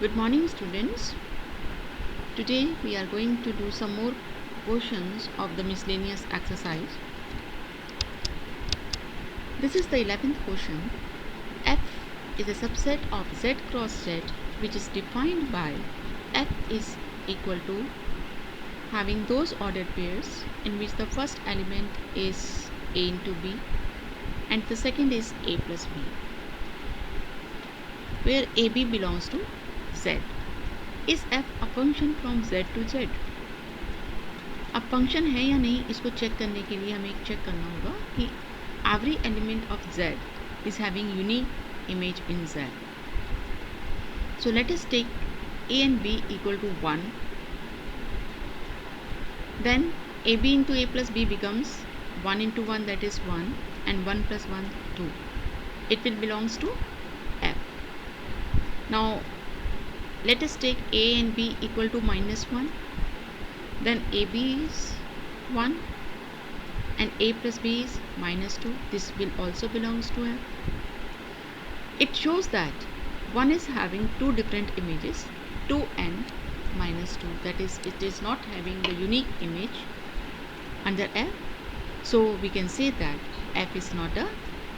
Good morning, students. Today we are going to do some more portions of the miscellaneous exercise. This is the 11th question. F is a subset of Z cross Z which is defined by F is equal to having those ordered pairs in which the first element is A into B and the second is A plus B, where AB belongs to Z. Is F a function from Z to Z? अब function है या नहीं इसको check करने के लिए हमें check करना होगा कि every element of Z is having unique image in Z. So let us take A and B equal to 1. Then AB into A plus B becomes 1 into 1, that is 1, and 1 plus 1, 2. It will belongs to F. Now let us take A and B equal to -1. Then AB is 1 and A plus B is -2. This will also belongs to F. It shows that one is having two different images, 2 and -2. That is, it is not having the unique image under F. So we can say that F is not a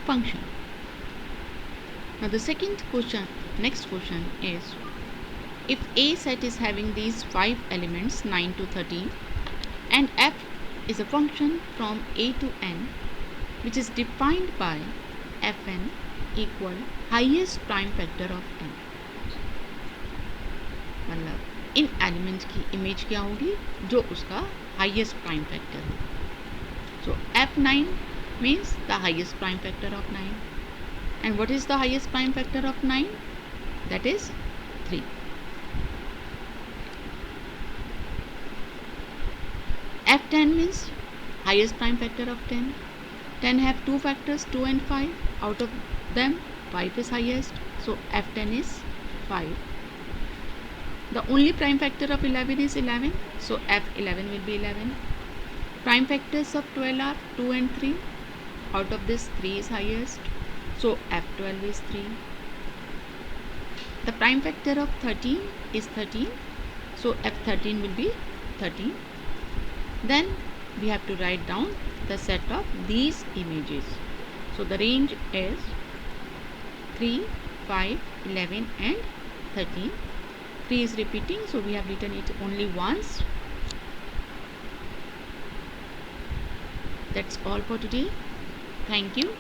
function. Now the next question is, if A set is having these 5 elements 9 to 13 and F is a function from A to N which is defined by Fn equal highest prime factor of n, मतलब इन element की image क्या होगी जो उसका highest prime factor हो. So F9 means the highest prime factor of 9. And what is the highest prime factor of 9? That is 3. F10 means highest prime factor of 10. 10 have two factors, 2 and 5. Out of them 5 is highest, so F10 is 5. The only prime factor of 11 is 11, so F11 will be 11. Prime factors of 12 are 2 and 3. Out of this 3 is highest, so F12 is 3. The prime factor of 13 is 13, so F13 will be 13. Then we have to write down the set of these images. So the range is 3, 5, 11 and 13. 3 is repeating, so we have written it only once. That's all for today. Thank you.